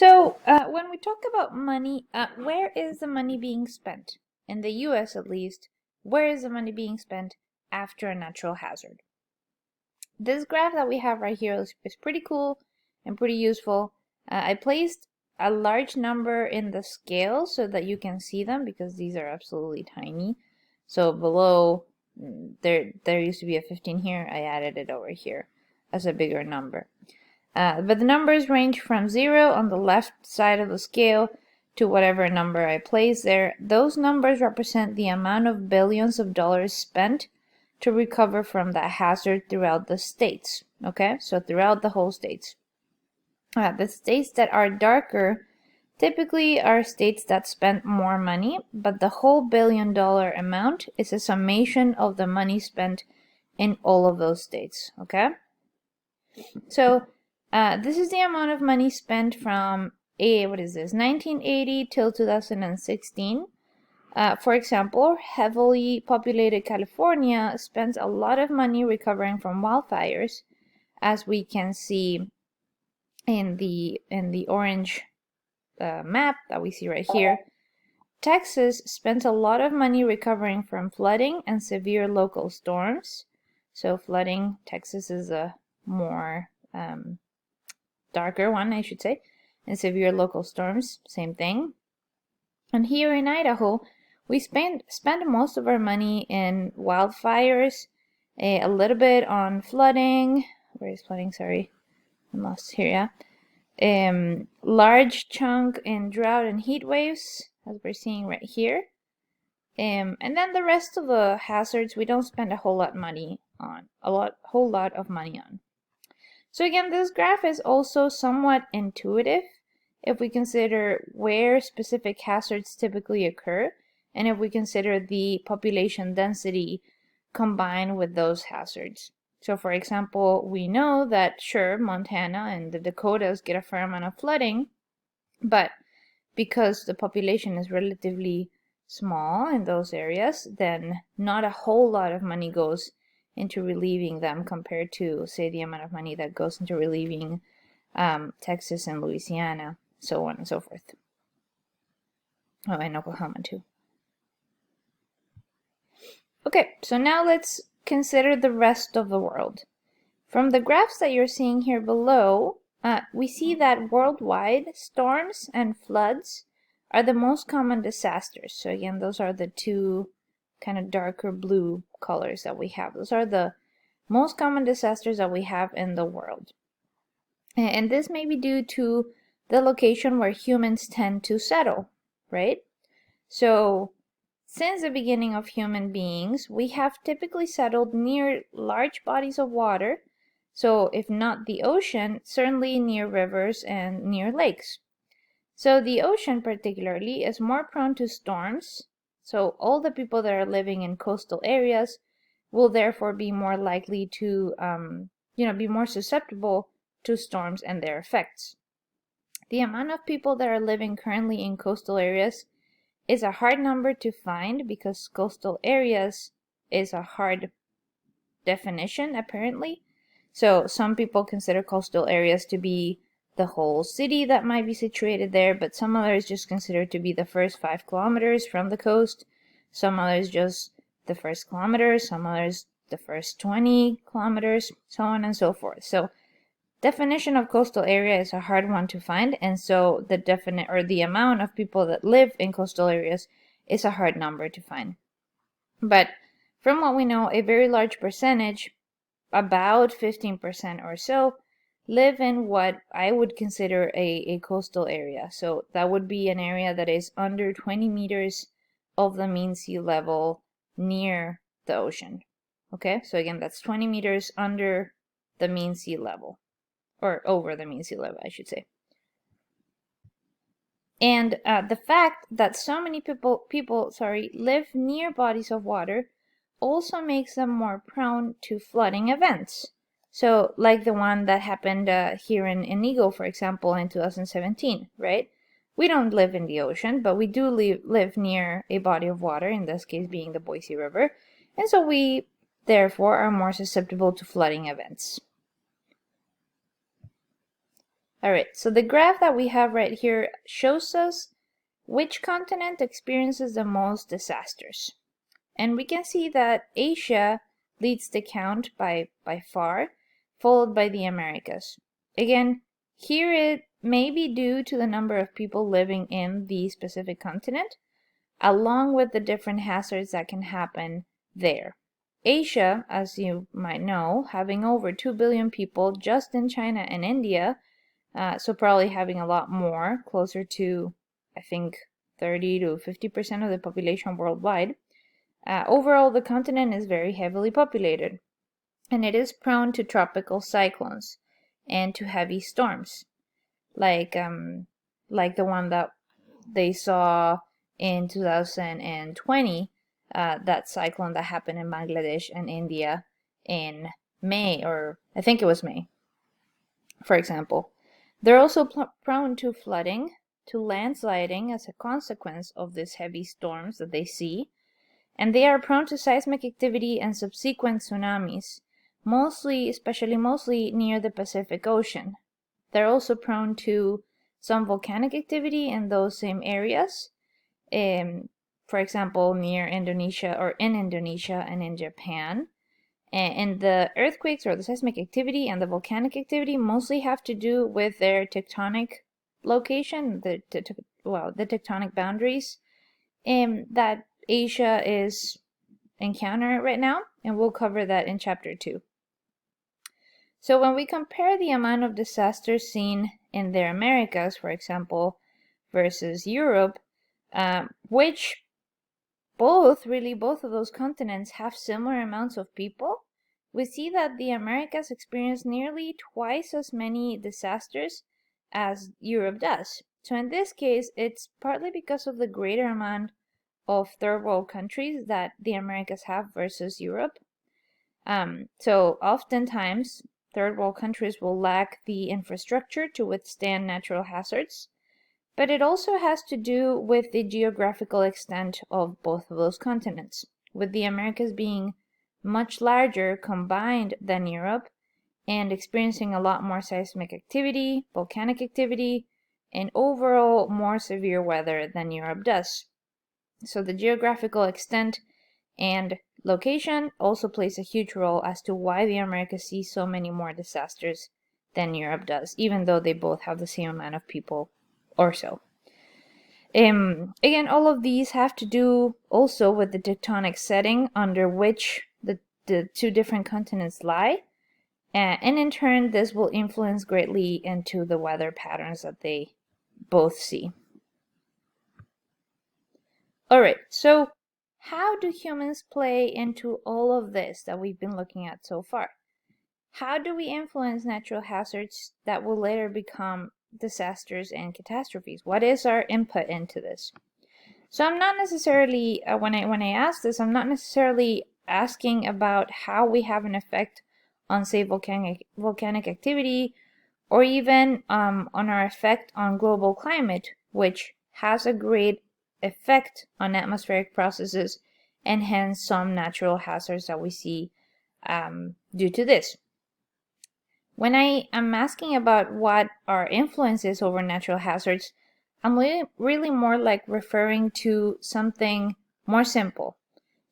So, when we talk about money, where is the money being spent? In the US at least, where is the money being spent after a natural hazard? This graph that we have right here is pretty cool and pretty useful. I placed a large number in the scale so that you can see them because these are absolutely tiny. So below, there used to be a 15 here. I added it over here as a bigger number. But the numbers range from 0 on the left side of the scale to whatever number I place there. Those numbers represent the amount of billions of dollars spent to recover from that hazard throughout the states. Okay, so throughout the whole states. The states that are darker typically are states that spend more money, but the whole billion-dollar amount is a summation of the money spent in all of those states. Okay, so this is the amount of money spent from 1980 till 2016. For example, heavily populated California spends a lot of money recovering from wildfires, as we can see in the orange map that we see right here. Texas spends a lot of money recovering from flooding and severe local storms. So flooding, Texas is a more darker one, I should say, and severe local storms, same thing. And here in Idaho, we spend most of our money in wildfires, a little bit on flooding. Where is flooding? Sorry, I'm lost here. Yeah, large chunk in drought and heat waves, as we're seeing right here. And then the rest of the hazards we don't spend a whole lot of money on. So again, this graph is also somewhat intuitive if we consider where specific hazards typically occur, and if we consider the population density combined with those hazards. So for example, we know that sure, Montana and the Dakotas get a fair amount of flooding, but because the population is relatively small in those areas, then not a whole lot of money goes into relieving them compared to, say, the amount of money that goes into relieving Texas and Louisiana, so on and so forth. Oh, and Oklahoma too. Okay, so now let's consider the rest of the world. From the graphs that you're seeing here below, we see that worldwide, storms and floods are the most common disasters. So again, those are the two kind of darker blue colors that we have. Those are the most common disasters that we have in the world. And this may be due to the location where humans tend to settle, right? So since the beginning of human beings, we have typically settled near large bodies of water. So if not the ocean, certainly near rivers and near lakes. So the ocean particularly is more prone to storms. So all the people that are living in coastal areas will therefore be more likely to, be more susceptible to storms and their effects. The amount of people that are living currently in coastal areas is a hard number to find because coastal areas is a hard definition, apparently. So some people consider coastal areas to be the whole city that might be situated there, but some others just consider to be the first 5 kilometers from the coast. Some others just the first kilometer, some others the first 20 kilometers, so on and so forth. So definition of coastal area is a hard one to find, and so the amount of people that live in coastal areas is a hard number to find. But from what we know, a very large percentage, about 15% or so, live in what I would consider a coastal area. So that would be an area that is under 20 meters of the mean sea level near the ocean. Okay, so again, that's 20 meters under the mean sea level, or over the mean sea level, I should say. And the fact that so many people live near bodies of water also makes them more prone to flooding events. So like the one that happened here in Inigo, for example, in 2017, right? We don't live in the ocean, but we do live near a body of water, in this case being the Boise River. And so we, therefore, are more susceptible to flooding events. All right, so the graph that we have right here shows us which continent experiences the most disasters. And we can see that Asia leads the count by far, followed by the Americas. Again, here it may be due to the number of people living in the specific continent, along with the different hazards that can happen there. Asia, as you might know, having over 2 billion people just in China and India, so probably having a lot more, closer to, I think, 30 to 50% of the population worldwide. Overall, the continent is very heavily populated, and it is prone to tropical cyclones and to heavy storms, like the one that they saw in 2020, that cyclone that happened in Bangladesh and India in May, or I think it was May, for example. They're also prone to flooding, to landsliding as a consequence of these heavy storms that they see, and they are prone to seismic activity and subsequent tsunamis, mostly near the Pacific Ocean. They're also prone to some volcanic activity in those same areas, for example, near Indonesia or in Indonesia and in Japan. And the earthquakes or the seismic activity and the volcanic activity mostly have to do with their tectonic location, the tectonic boundaries that Asia is encountering right now, and we'll cover that in chapter 2. So when we compare the amount of disasters seen in the Americas, for example, versus Europe, which both of those continents have similar amounts of people, we see that the Americas experience nearly twice as many disasters as Europe does. So in this case, it's partly because of the greater amount of third world countries that the Americas have versus Europe. So oftentimes, third world countries will lack the infrastructure to withstand natural hazards, but it also has to do with the geographical extent of both of those continents, with the Americas being much larger combined than Europe and experiencing a lot more seismic activity, volcanic activity, and overall more severe weather than Europe does. So the geographical extent and location also plays a huge role as to why the Americas see so many more disasters than Europe does, even though they both have the same amount of people or so. Again, all of these have to do also with the tectonic setting under which the two different continents lie, and in turn, this will influence greatly into the weather patterns that they both see. All right, so how do humans play into all of this that we've been looking at so far? How do we influence natural hazards that will later become disasters and catastrophes? What is our input into this? So I'm not necessarily, when I ask this, I'm not necessarily asking about how we have an effect on, say, volcanic activity, or even on our effect on global climate, which has a great effect on atmospheric processes and hence some natural hazards that we see due to this. When I am asking about what our influence is over natural hazards, I'm really more like referring to something more simple.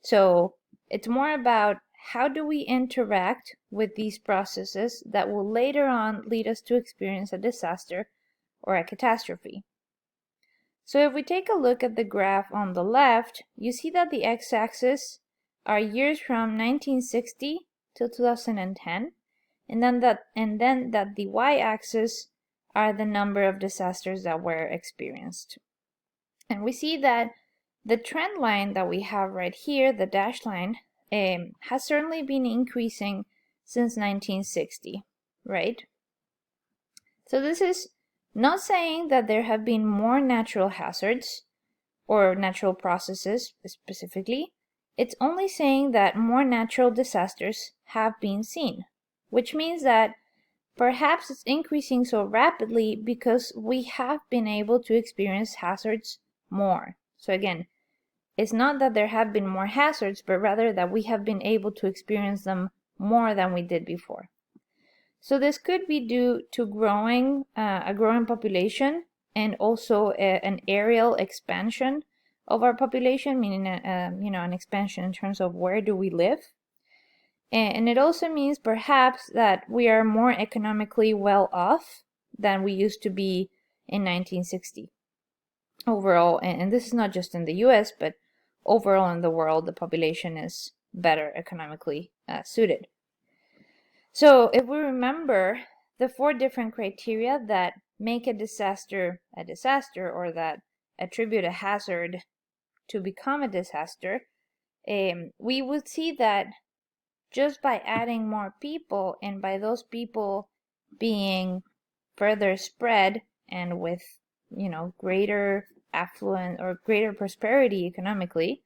So it's more about how do we interact with these processes that will later on lead us to experience a disaster or a catastrophe. So if we take a look at the graph on the left, you see that the x-axis are years from 1960 to 2010, and then that the y-axis are the number of disasters that were experienced. And we see that the trend line that we have right here, the dashed line, has certainly been increasing since 1960, right? So this is not saying that there have been more natural hazards or natural processes specifically. It's only saying that more natural disasters have been seen, which means that perhaps it's increasing so rapidly because we have been able to experience hazards more. So again, it's not that there have been more hazards, but rather that we have been able to experience them more than we did before. So this could be due to a growing population, and also an aerial expansion of our population, meaning an expansion in terms of where do we live. And it also means perhaps that we are more economically well off than we used to be in 1960 overall. And this is not just in the US, but overall in the world, the population is better economically suited. So if we remember the 4 different criteria that make a disaster, or that attribute a hazard to become a disaster, we would see that just by adding more people, and by those people being further spread and with, greater affluence or greater prosperity economically,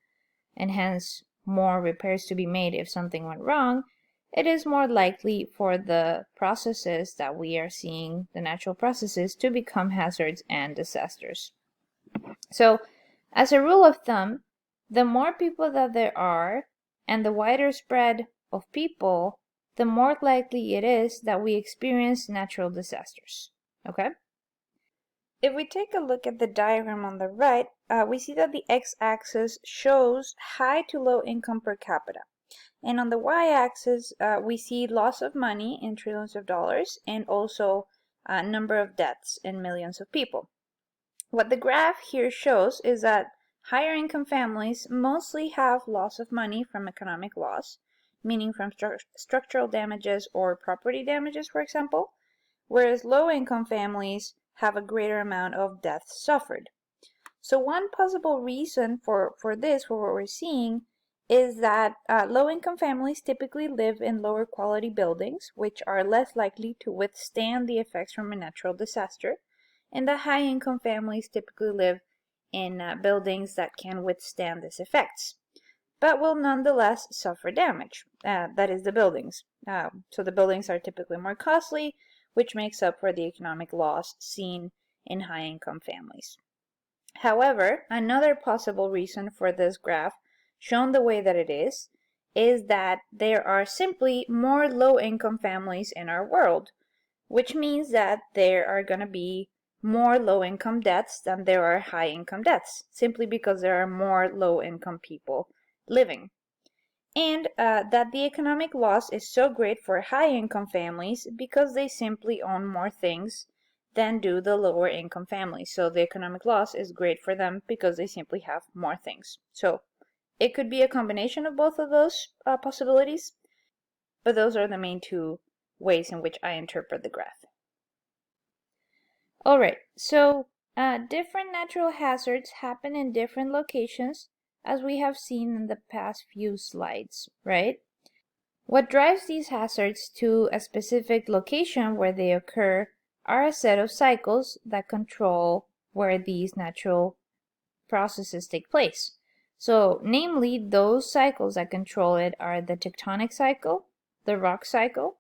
and hence more repairs to be made if something went wrong, it is more likely for the processes that we are seeing, the natural processes, to become hazards and disasters. So, as a rule of thumb, the more people that there are and the wider spread of people, the more likely it is that we experience natural disasters. Okay? If we take a look at the diagram on the right, we see that the x-axis shows high to low income per capita. And on the y-axis, we see loss of money in trillions of dollars, and also number of deaths in millions of people. What the graph here shows is that higher income families mostly have loss of money from economic loss, meaning from structural damages or property damages, for example, whereas low income families have a greater amount of deaths suffered. So one possible reason for this, for what we're seeing, is that low-income families typically live in lower quality buildings, which are less likely to withstand the effects from a natural disaster, and the high-income families typically live in buildings that can withstand these effects, but will nonetheless suffer damage. That is the buildings. So the buildings are typically more costly, which makes up for the economic loss seen in high-income families. However, another possible reason for this graph, shown the way that it is that there are simply more low-income families in our world, which means that there are going to be more low-income deaths than there are high-income deaths, simply because there are more low-income people living. And that the economic loss is so great for high-income families because they simply own more things than do the lower income families. So the economic loss is great for them because they simply have more things. So it could be a combination of both of those possibilities, but those are the main 2 ways in which I interpret the graph. All right, so different natural hazards happen in different locations, as we have seen in the past few slides, right? What drives these hazards to a specific location where they occur are a set of cycles that control where these natural processes take place. So, namely, those cycles that control it are the tectonic cycle, the rock cycle,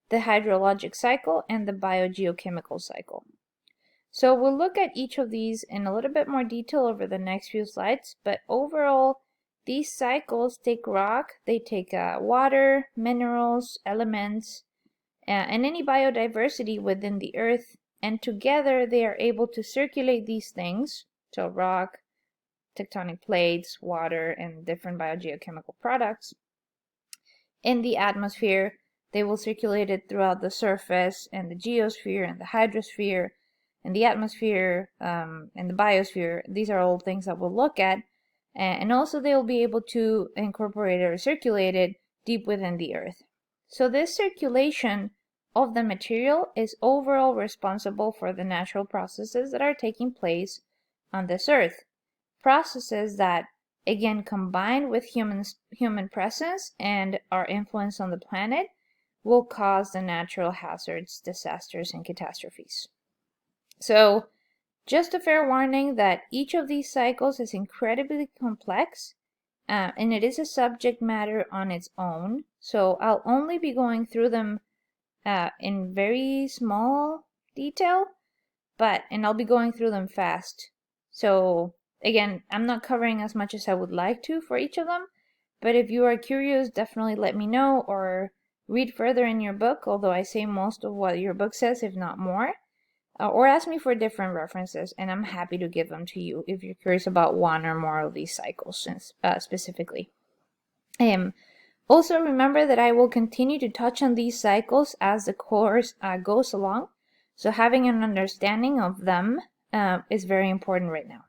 the hydrologic cycle, and the biogeochemical cycle. So we'll look at each of these in a little bit more detail over the next few slides, but overall, these cycles take rock, they take water, minerals, elements, and any biodiversity within the earth, and together they are able to circulate these things, so rock, tectonic plates, water, and different biogeochemical products, in the atmosphere. They will circulate it throughout the surface and the geosphere and the hydrosphere and the atmosphere and the biosphere. These are all things that we'll look at. And also they'll be able to incorporate it or circulate it deep within the earth. So this circulation of the material is overall responsible for the natural processes that are taking place on this earth. Processes that, again, combined with human presence and our influence on the planet, will cause the natural hazards, disasters, and catastrophes. So, just a fair warning that each of these cycles is incredibly complex, and it is a subject matter on its own. So I'll only be going through them in very small detail, and I'll be going through them fast. So again, I'm not covering as much as I would like to for each of them, but if you are curious, definitely let me know, or read further in your book, although I say most of what your book says, if not more, or ask me for different references, and I'm happy to give them to you if you're curious about one or more of these cycles specifically. Also, remember that I will continue to touch on these cycles as the course goes along, so having an understanding of them is very important right now.